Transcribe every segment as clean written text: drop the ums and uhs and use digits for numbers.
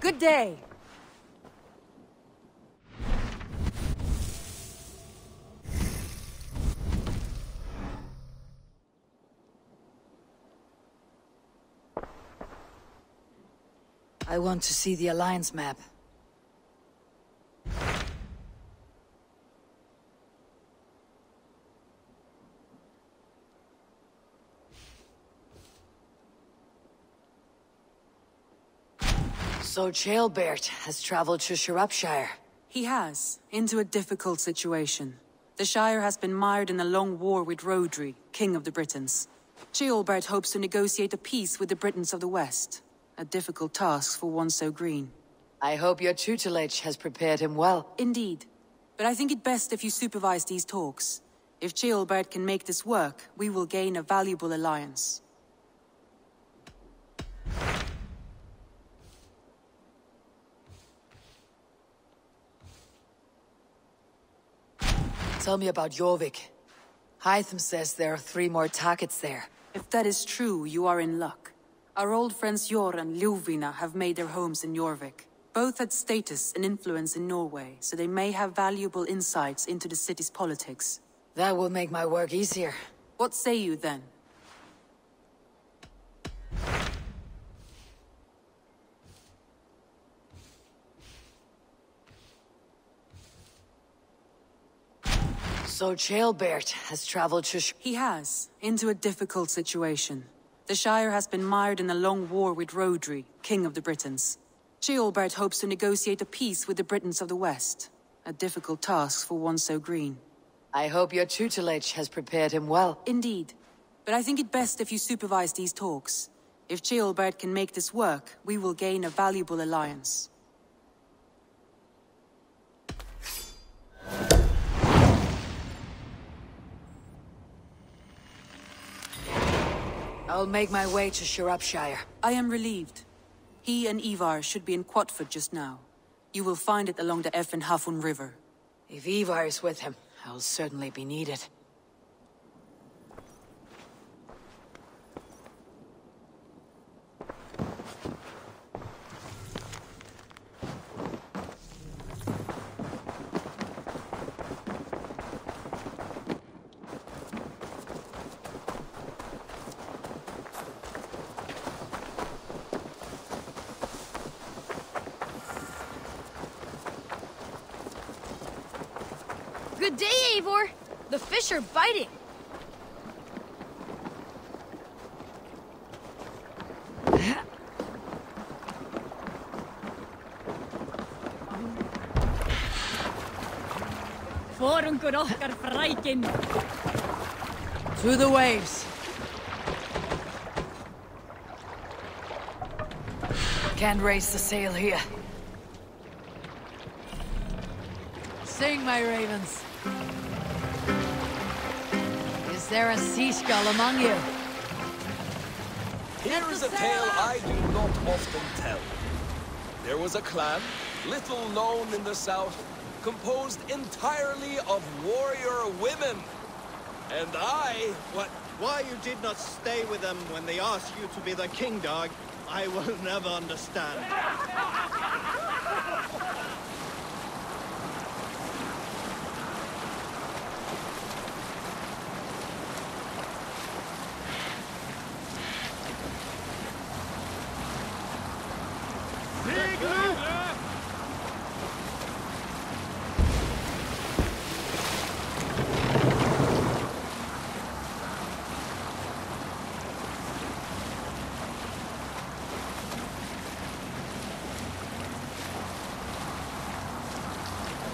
Good day. I want to see the Alliance map. So Jailbert has traveled to Shropshire. He has, into a difficult situation. The Shire has been mired in a long war with Rhodri, King of the Britons. Ceolbert hopes to negotiate a peace with the Britons of the West. A difficult task for one so green. I hope your tutelage has prepared him well. Indeed. But I think it best if you supervise these talks. If Ceolbert can make this work, we will gain a valuable alliance. Tell me about Jorvik. Hytham says there are 3 more targets there. If that is true, you are in luck. Our old friends Jor and Ljuvina have made their homes in Jorvik. Both had status and influence in Norway, so they may have valuable insights into the city's politics. That will make my work easier. What say you then? So Jailbert has traveled to He has, into a difficult situation. The Shire has been mired in a long war with Rhodri, King of the Britons. Ceolbert hopes to negotiate a peace with the Britons of the West. A difficult task for one so green. I hope your tutelage has prepared him well. Indeed. But I think it best if you supervise these talks. If Ceolbert can make this work, we will gain a valuable alliance. I'll make my way to Shropshire. I am relieved. He and Ivar should be in Quatford just now. You will find it along the Effen Hafun River. If Ivar is with him, I'll certainly be needed. Good day, Eivor! The fish are biting! Through the waves. Can't raise the sail here. Sing, my ravens. Is there a seagull among you? Here is a tale I do not often tell. There was a clan, little known in the south, composed entirely of warrior women. And I... Why you did not stay with them when they asked you to be the king dog, I will never understand.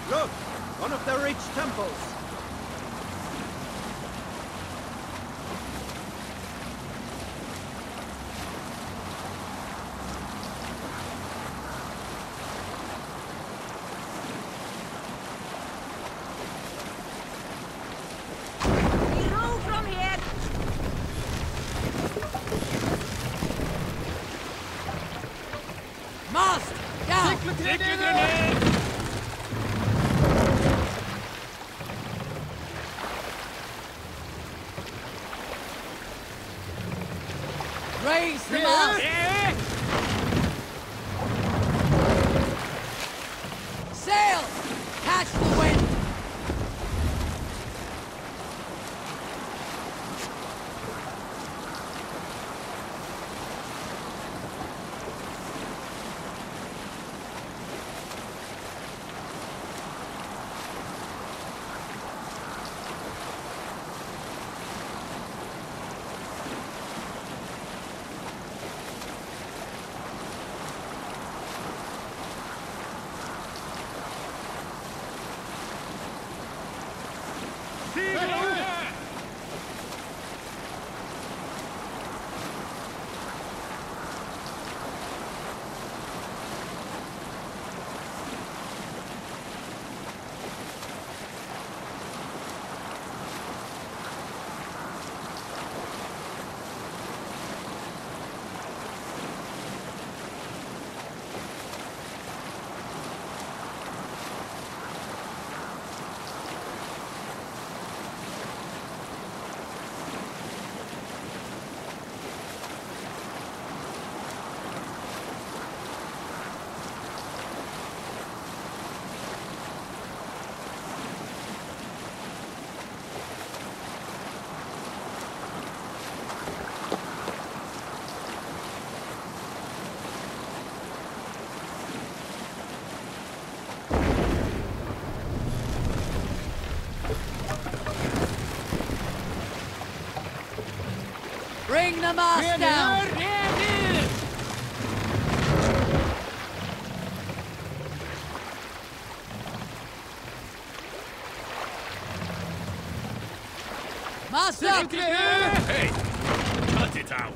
Look! One of the rich temples! We row from here! Mast! Down! Raise them up! the mast down! Mast up! Hey! Cut it out!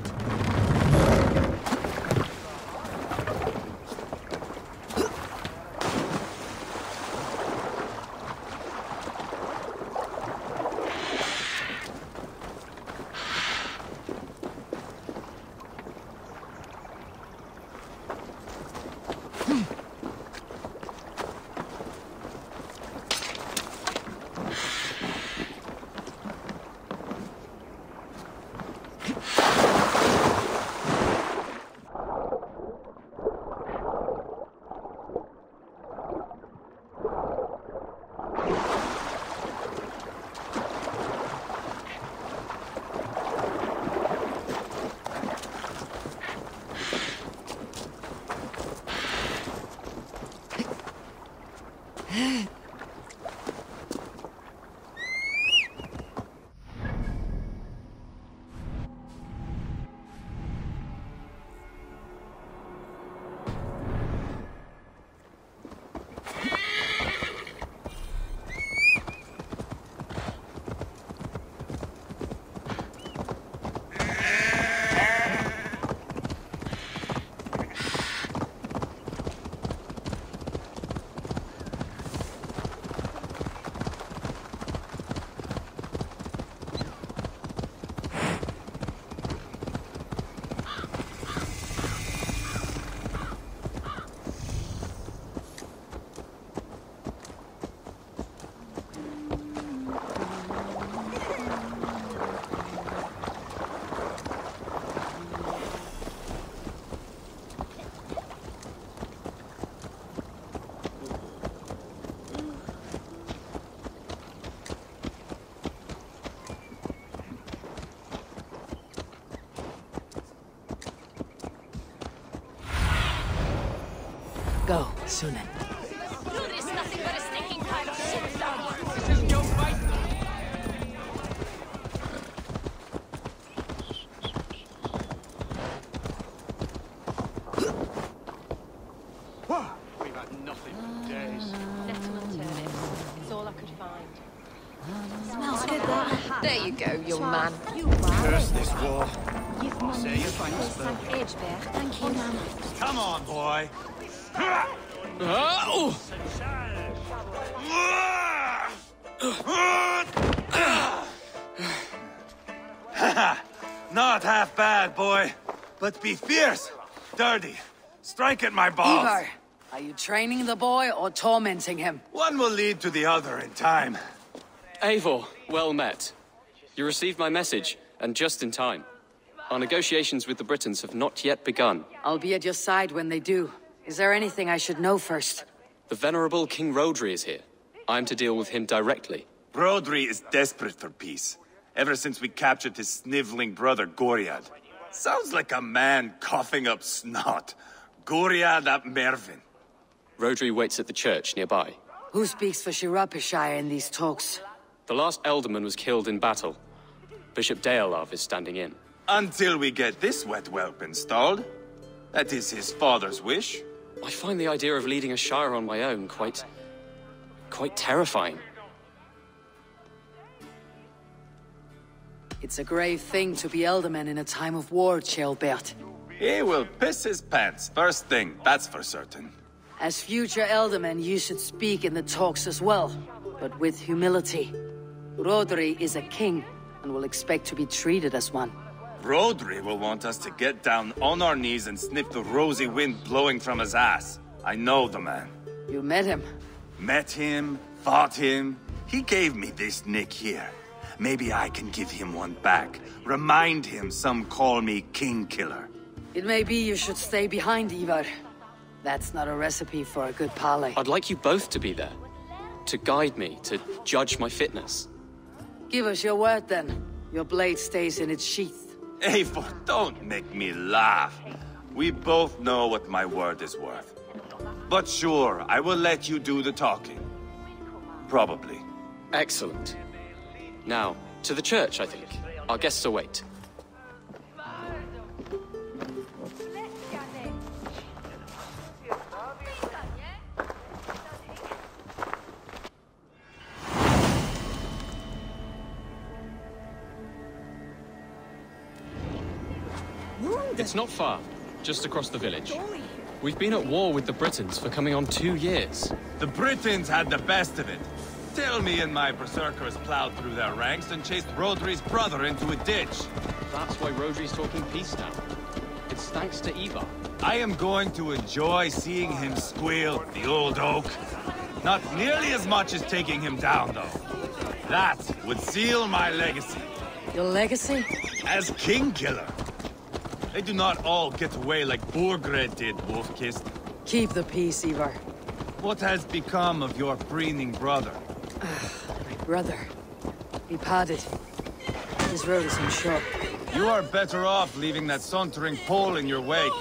Go, Sunan. You're just nothing but a stinking pile of shit, dog. We've had nothing for days. Nettle and turnips. It's all I could find. Smells good, that. There you go, young man. Curse this war. Say your thanks, Bill. Thank you, ma'am. Come on, boy. Not half bad, boy. But be fierce, dirty. Strike at my balls. Ivar, are you training the boy or tormenting him? One will lead to the other in time. Eivor, well met. You received my message, and just in time. Our negotiations with the Britons have not yet begun. I'll be at your side when they do. Is there anything I should know first? The venerable King Rodri is here. I'm to deal with him directly. Rodri is desperate for peace. Ever since we captured his sniveling brother, Goriad. Sounds like a man coughing up snot. Goriad ap Mervin. Rodri waits at the church nearby. Who speaks for Shirapishire in these talks? The last alderman was killed in battle. Bishop Deolav is standing in. Until we get this wet whelp installed. That is his father's wish. I find the idea of leading a shire on my own quite terrifying. It's a grave thing to be alderman in a time of war, Ceolbert. He will piss his pants, first thing, that's for certain. As future alderman, you should speak in the talks as well, but with humility. Rodri is a king, and will expect to be treated as one. Rodri will want us to get down on our knees and sniff the rosy wind blowing from his ass. I know the man. You met him? Met him, fought him. He gave me this nick here. Maybe I can give him one back. Remind him some call me King Killer. It may be you should stay behind, Ivar. That's not a recipe for a good parley. I'd like you both to be there. To guide me, to judge my fitness. Give us your word, then. Your blade stays in its sheath. Eivor, don't make me laugh. We both know what my word is worth. But sure, I will let you do the talking. Probably. Excellent. Now, to the church, I think. Our guests await. It's not far, just across the village. We've been at war with the Britons for coming on 2 years. The Britons had the best of it. Till me and my berserkers plowed through their ranks and chased Rodri's brother into a ditch. That's why Rodri's talking peace now. It's thanks to Ivar. I am going to enjoy seeing him squeal, the old oak. Not nearly as much as taking him down, though. That would seal my legacy. Your legacy? As King Killer. They do not all get away like Borgred did, Wolfkist. Keep the peace, Ivar. What has become of your preening brother? My brother. He parted. His road is unsure. You are better off leaving that sauntering Pole in your wake.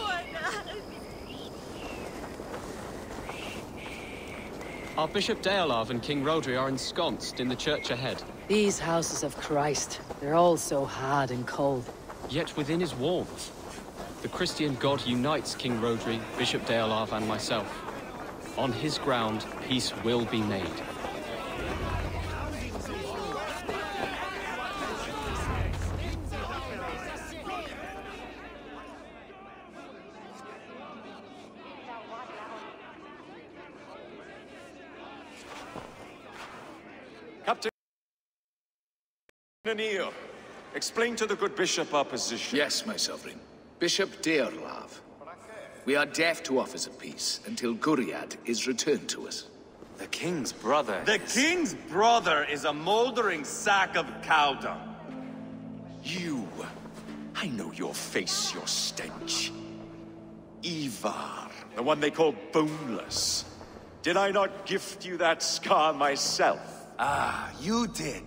Our Bishop Deolav and King Rodri are ensconced in the church ahead. These houses of Christ, they're all so hard and cold. Yet within is warmth. The Christian God unites King Rodri, Bishop Deolav and myself. On his ground, peace will be made. Captain Neil, explain to the good bishop our position. Yes, my sovereign. Bishop Deorlav. We are deaf to offers of peace until Guriad is returned to us. The king's brother. The king's brother is a moldering sack of cow dung. You. I know your face, your stench. Ivar, the one they call boneless. Did I not gift you that scar myself? Ah, you did.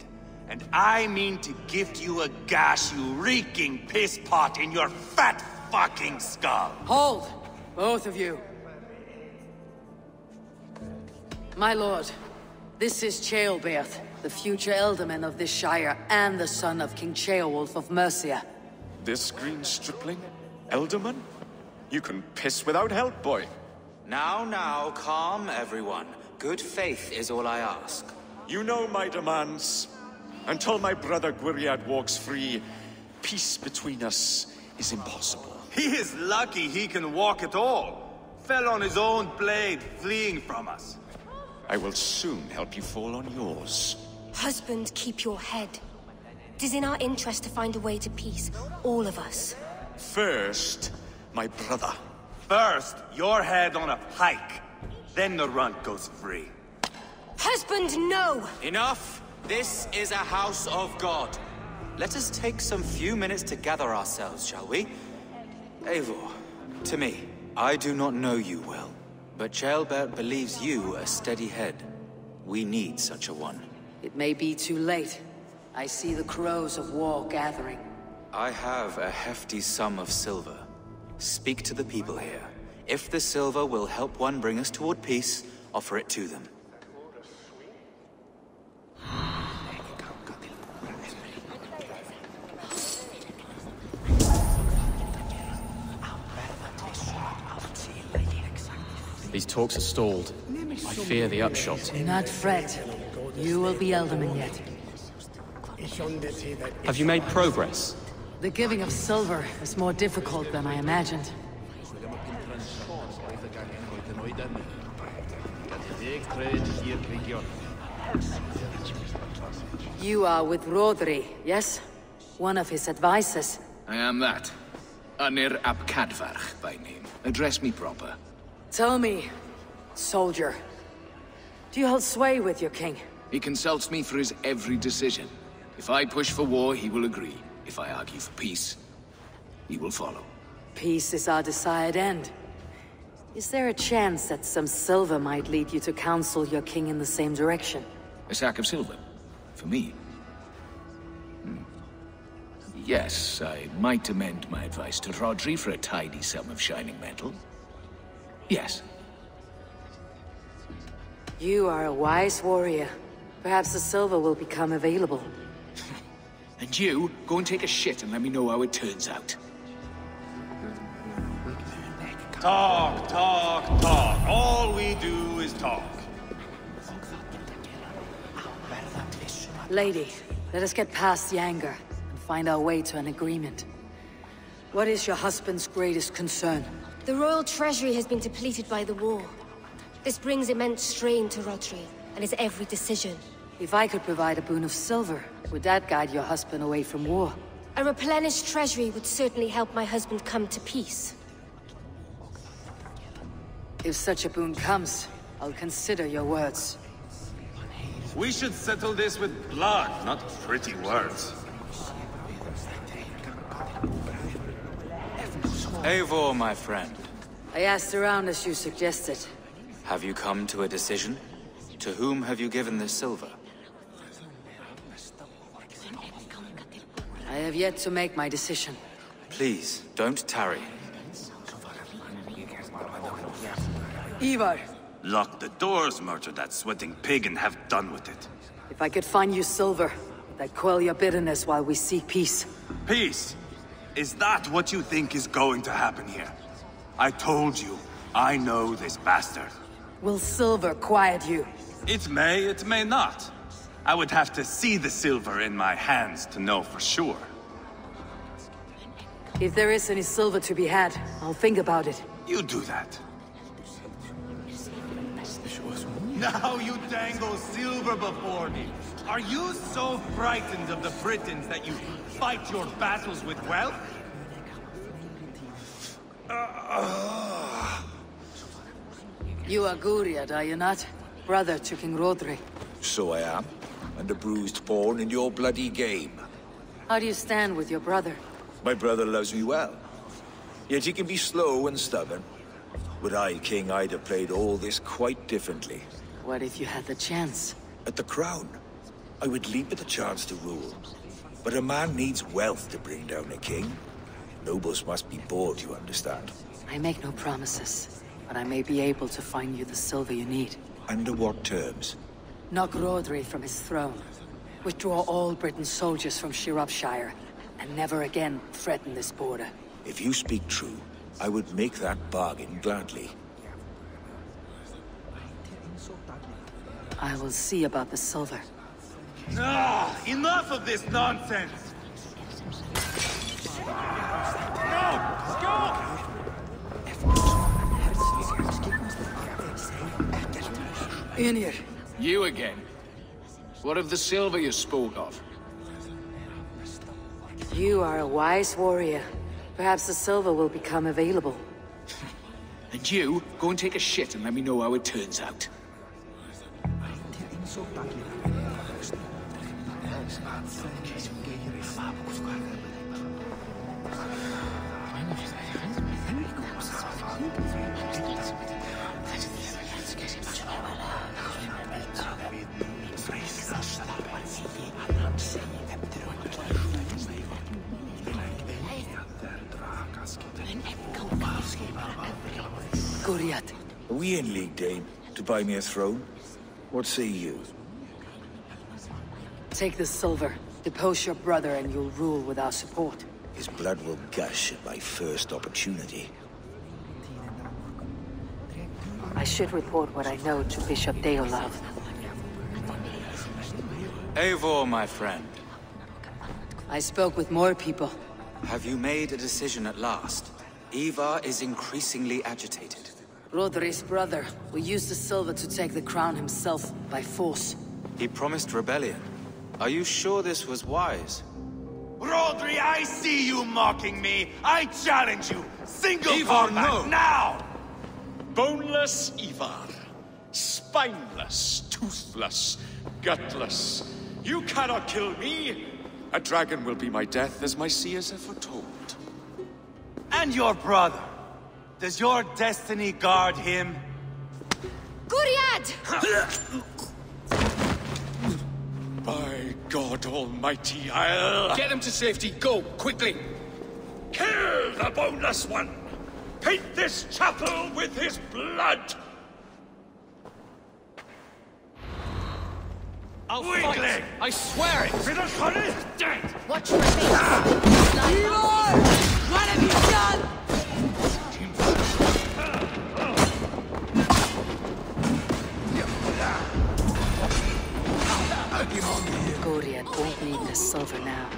And I mean to gift you a gash, you reeking piss pot in your fat fucking skull. Hold! Both of you. My lord, this is Ceolbert, the future ealdorman of this shire and the son of King Ceolwulf of Mercia. This green stripling? Elderman? You can piss without help, boy. Now, calm everyone. Good faith is all I ask. You know my demands. Until my brother Gwiriad walks free, peace between us is impossible. He is lucky he can walk at all. Fell on his own blade, fleeing from us. I will soon help you fall on yours. Husband, keep your head. It is in our interest to find a way to peace, all of us. First, my brother. First, your head on a pike. Then the runt goes free. Husband, no! Enough! This is a house of God. Let us take some few minutes to gather ourselves, shall we? Eivor, to me, I do not know you well, but Ceolbert believes you a steady head. We need such a one. It may be too late. I see the crows of war gathering. I have a hefty sum of silver. Speak to the people here. If the silver will help one bring us toward peace, offer it to them. These talks are stalled. I fear the upshot. Do not fret. You will be ealdorman yet. Have you made progress? The giving of silver is more difficult than I imagined. You are with Rodri, yes? One of his advisors. I am that. Anir ap Cadfarch by name. Address me proper. Tell me, soldier, do you hold sway with your king? He consults me for his every decision. If I push for war, he will agree. If I argue for peace, he will follow. Peace is our desired end. Is there a chance that some silver might lead you to counsel your king in the same direction? A sack of silver? For me? Yes, I might amend my advice to Rodri for a tidy sum of shining metal. Yes. You are a wise warrior. Perhaps the silver will become available. And you, go and take a shit and let me know how it turns out. Talk, talk, talk. All we do is talk. Lady, let us get past the anger and find our way to an agreement. What is your husband's greatest concern? The royal treasury has been depleted by the war. This brings immense strain to Rodri, and his every decision. If I could provide a boon of silver, would that guide your husband away from war? A replenished treasury would certainly help my husband come to peace. If such a boon comes, I'll consider your words. We should settle this with blood, not pretty words. Eivor, my friend. I asked around as you suggested. Have you come to a decision? To whom have you given this silver? I have yet to make my decision. Please, don't tarry. Ivar! Lock the doors, murder that sweating pig, and have done with it. If I could find you silver, that'd quell your bitterness while we seek peace. Peace? Is that what you think is going to happen here? I told you, I know this bastard. Will silver quiet you? It may not. I would have to see the silver in my hands to know for sure. If there is any silver to be had, I'll think about it. You do that. Now you dangle silver before me. Are you so frightened of the Britons that you fight your battles with wealth? You are Guriad, are you not? Brother to King Rodri. So I am, and a bruised pawn in your bloody game. How do you stand with your brother? My brother loves me well. Yet he can be slow and stubborn. Were I king, I'd have played all this quite differently. What if you had the chance? At the crown, I would leap at the chance to rule. But a man needs wealth to bring down a king. Nobles must be bought, you understand. I make no promises, but I may be able to find you the silver you need. Under what terms? Knock Rodri from his throne. Withdraw all Britain's soldiers from Shropshire, and never again threaten this border. If you speak true, I would make that bargain gladly. I will see about the silver. Ah, enough of this nonsense! No! In here. You again. What of the silver you spoke of? You are a wise warrior. Perhaps the silver will become available. And you, go and take a shit and let me know how it turns out. Guriad. Are we in league, Dane? To buy me a throne? What say you? Take the silver, depose your brother, and you'll rule with our support. His blood will gush at my first opportunity. I should report what I know to Bishop Deolav. Eivor, my friend. I spoke with more people. Have you made a decision at last? Ivar is increasingly agitated. Rodri's brother will use the silver to take the crown himself by force. He promised rebellion. Are you sure this was wise? Rodri, I see you mocking me! I challenge you! Single Ivar, combat, no. now! Boneless Ivar. Spineless, toothless, gutless. You cannot kill me! A dragon will be my death, as my seers have foretold. And your brother. Does your destiny guard him? Guriad! By God Almighty, I'll... Get him to safety, go, quickly! Kill the boneless one! Paint this chapel with his blood! I'll fight! I swear it! Watch your face! What have you done? Guriad won't need the silver now.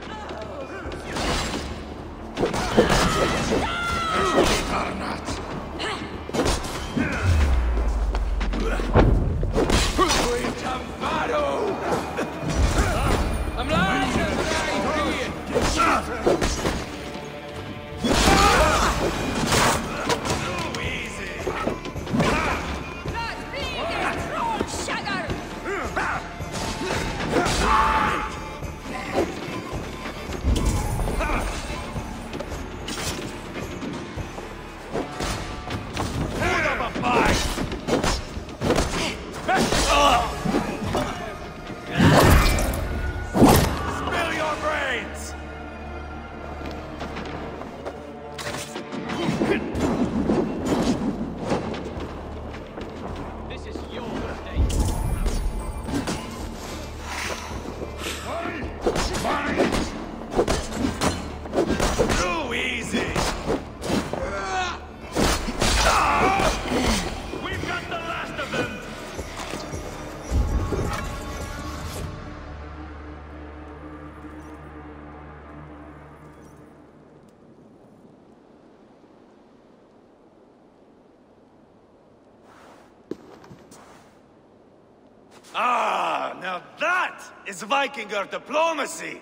Ah, now that is Vikinger diplomacy!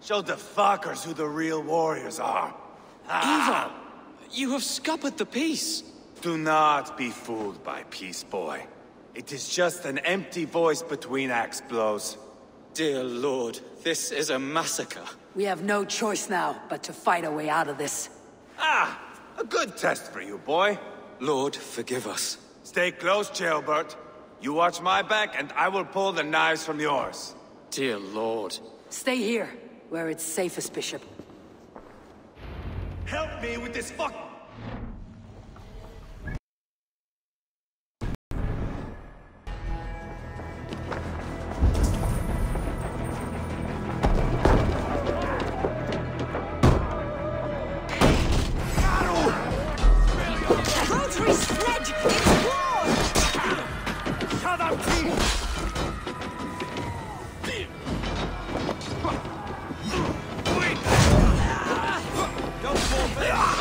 Show the fuckers who the real warriors are. Ivar! You have scuppered the peace! Do not be fooled by peace, boy. It is just an empty voice between axe blows. Dear Lord, this is a massacre. We have no choice now but to fight our way out of this. Ah! A good test for you, boy. Lord, forgive us. Stay close, Jailbert. You watch my back, and I will pull the knives from yours. Dear Lord. Stay here, where it's safest, Bishop. Help me with this fuck... Rotary's sledge! Explode! Shut up, team! Don't fall back!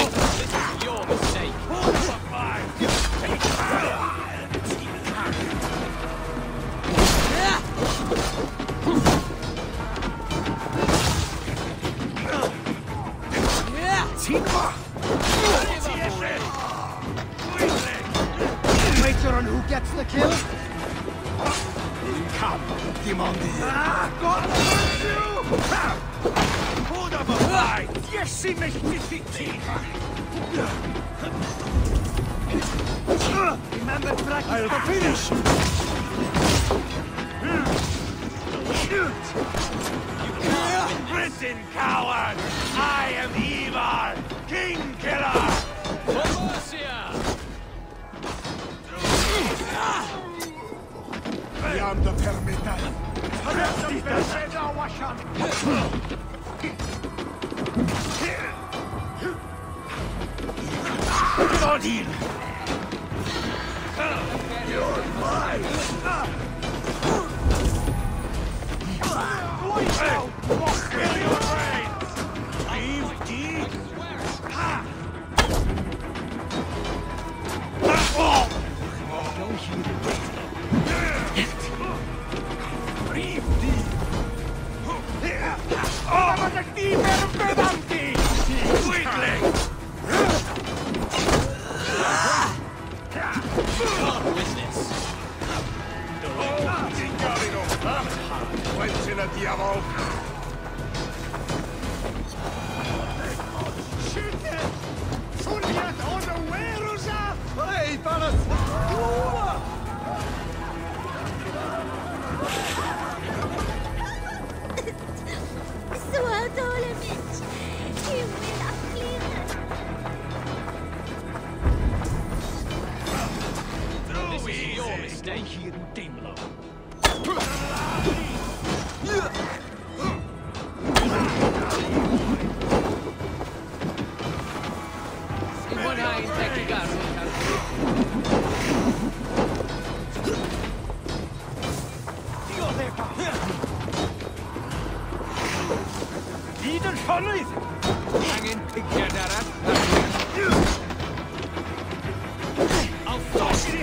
This is your mistake. Waiter on who gets the kill? Come, demande. God bless you! Hold up a fight! Yes, sie mich defeated! Remember practice. I'll finish! Listen, coward! I am Ivar, King Killer! Beyond the permita. Get on in! You're mine! Spill your brains! Leave deep! Don't hear the Breathe deep! Weakling! Witness. Quenching a diavolo! Hey, Paras! Så dålig bitch. Himmel affliren. This is your mistake. Hier in Dimlo. Iden Fonydd! Angen pigiad arall. I'll force you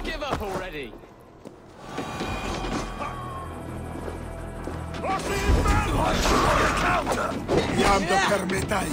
Give up already. Jam do permitaj.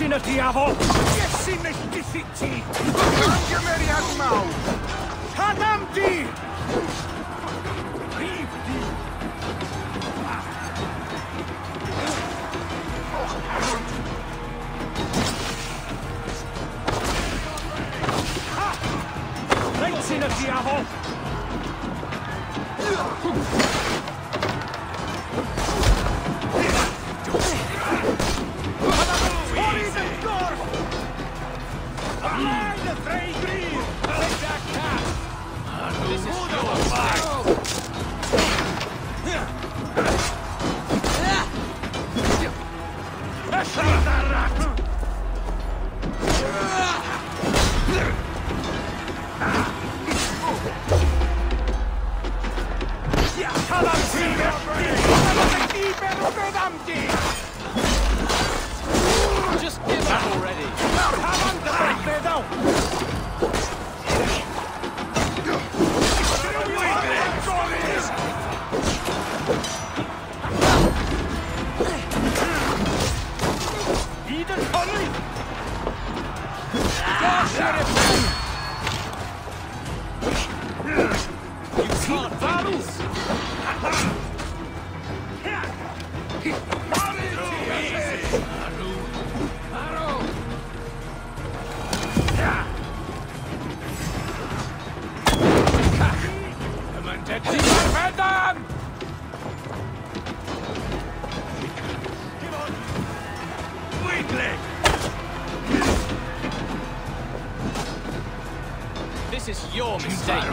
Sy'n y diafol! Iesu melltithu ti! Yn gymeriad mawr! Cadam di! Rhif di! Reit sy'n y diafol! Just give up already! This is your mistake.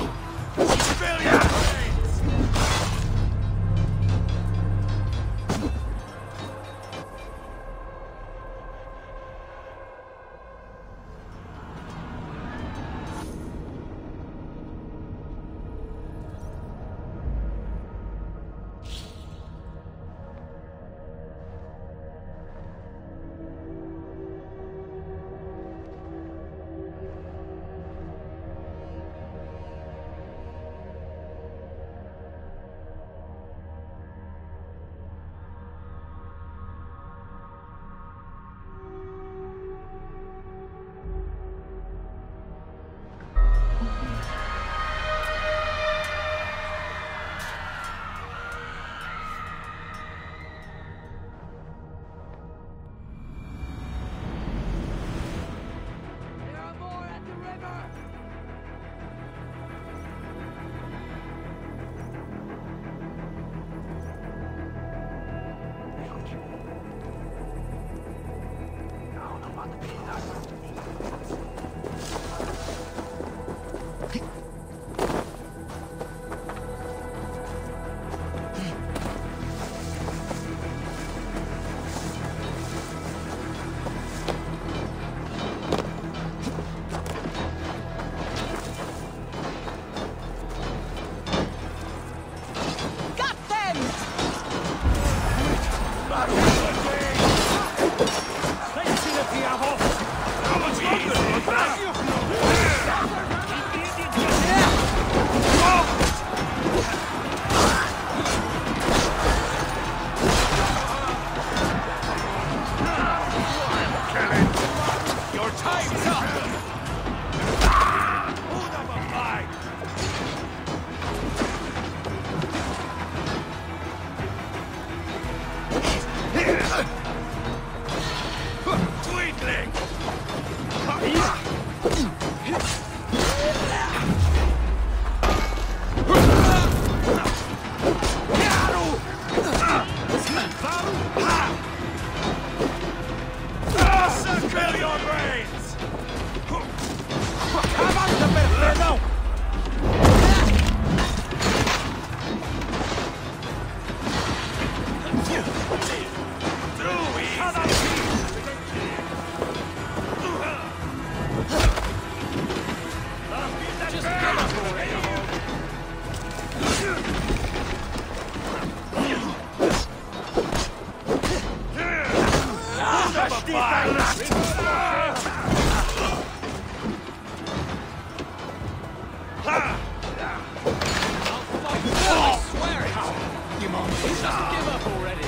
on, just give up already.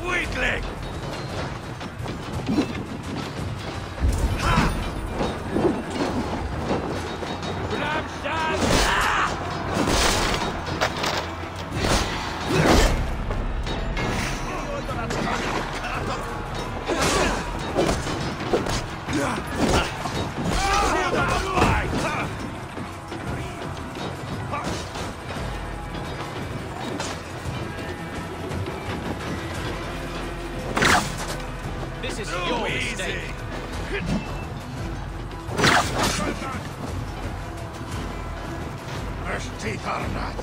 Weakling! This is your mistake. First teeth are not.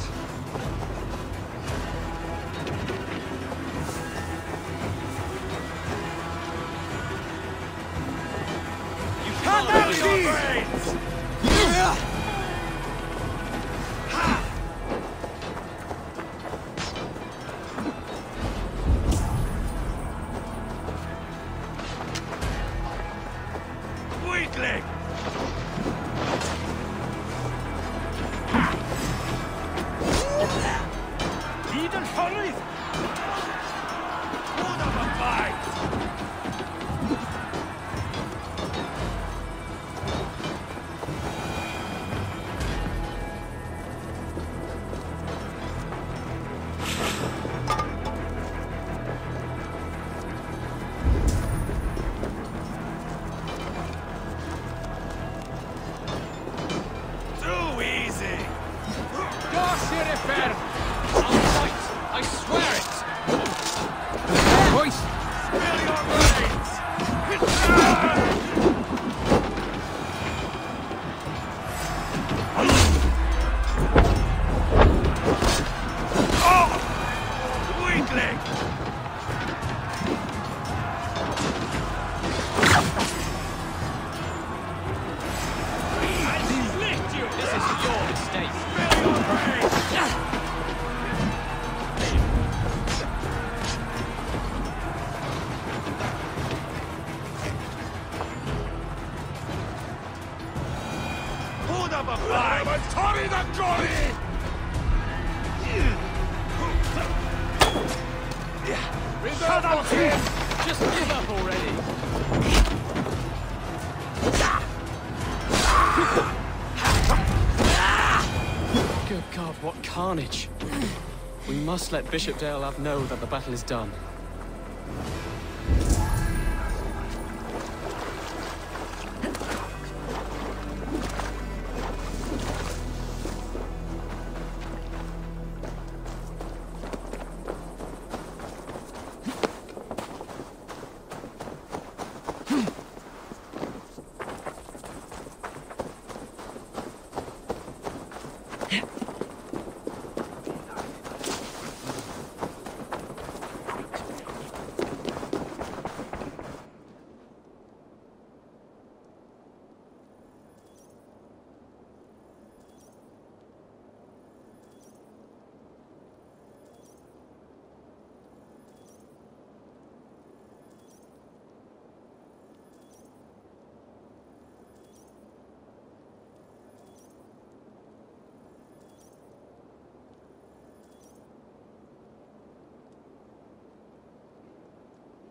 You can't have your brains! Weakling! Lead and hurry! What of a fight! Too easy! I'll fight! I swear it! Voice! Spill your brains! Oh! Weakling! I split you! This is your mistake. Spill your brains! Hold up a fight! I'm Tommy the Gory! Shut up, him! Just give up already. Good God, what carnage. We must let Bishop Deolav know that the battle is done.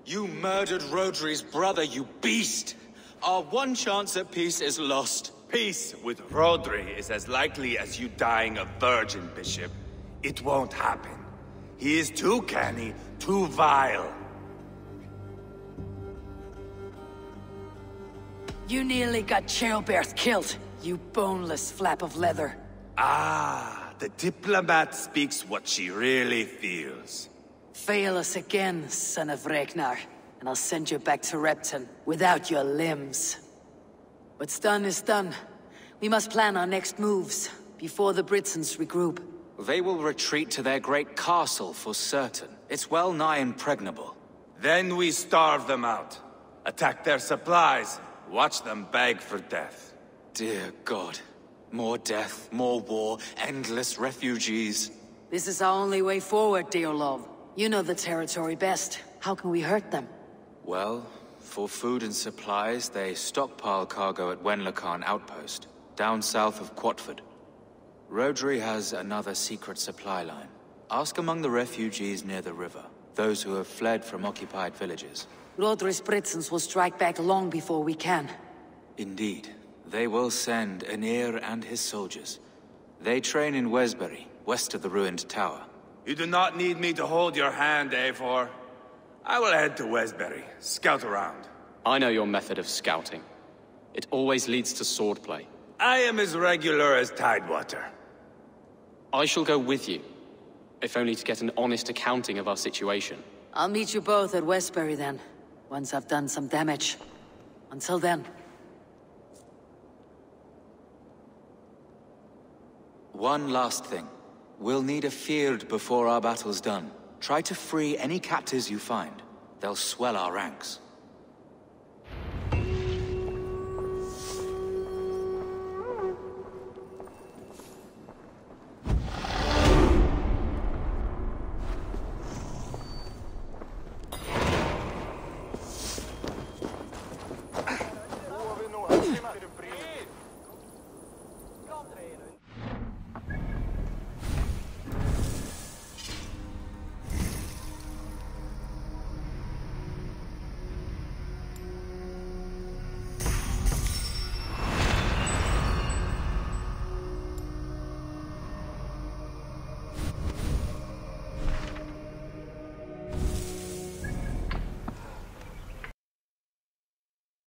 You murdered Rodri's brother, you beast! Our one chance at peace is lost. Peace with Rodri is as likely as you dying a virgin, Bishop. It won't happen. He is too canny, too vile. You nearly got Childbert killed, you boneless flap of leather. Ah, the diplomat speaks what she really feels. Fail us again, son of Ragnar, and I'll send you back to Repton without your limbs. What's done is done. We must plan our next moves before the Britons regroup. They will retreat to their great castle for certain. It's well nigh impregnable. Then we starve them out. Attack their supplies. Watch them beg for death. Dear God. More death, more war, endless refugees. This is our only way forward, Deolov. You know the territory best. How can we hurt them? Well, for food and supplies, they stockpile cargo at Wenlacan Outpost, down south of Quatford. Rodri has another secret supply line. Ask among the refugees near the river, those who have fled from occupied villages. Rodri's Britons will strike back long before we can. Indeed. They will send Aenir and his soldiers. They train in Wesbury, west of the ruined tower. You do not need me to hold your hand, Eivor. I will head to Wesbury, scout around. I know your method of scouting. It always leads to swordplay. I am as regular as Tidewater. I shall go with you, if only to get an honest accounting of our situation. I'll meet you both at Westbury then, once I've done some damage. Until then. One last thing. We'll need a Fyrd before our battle's done. Try to free any captives you find. They'll swell our ranks.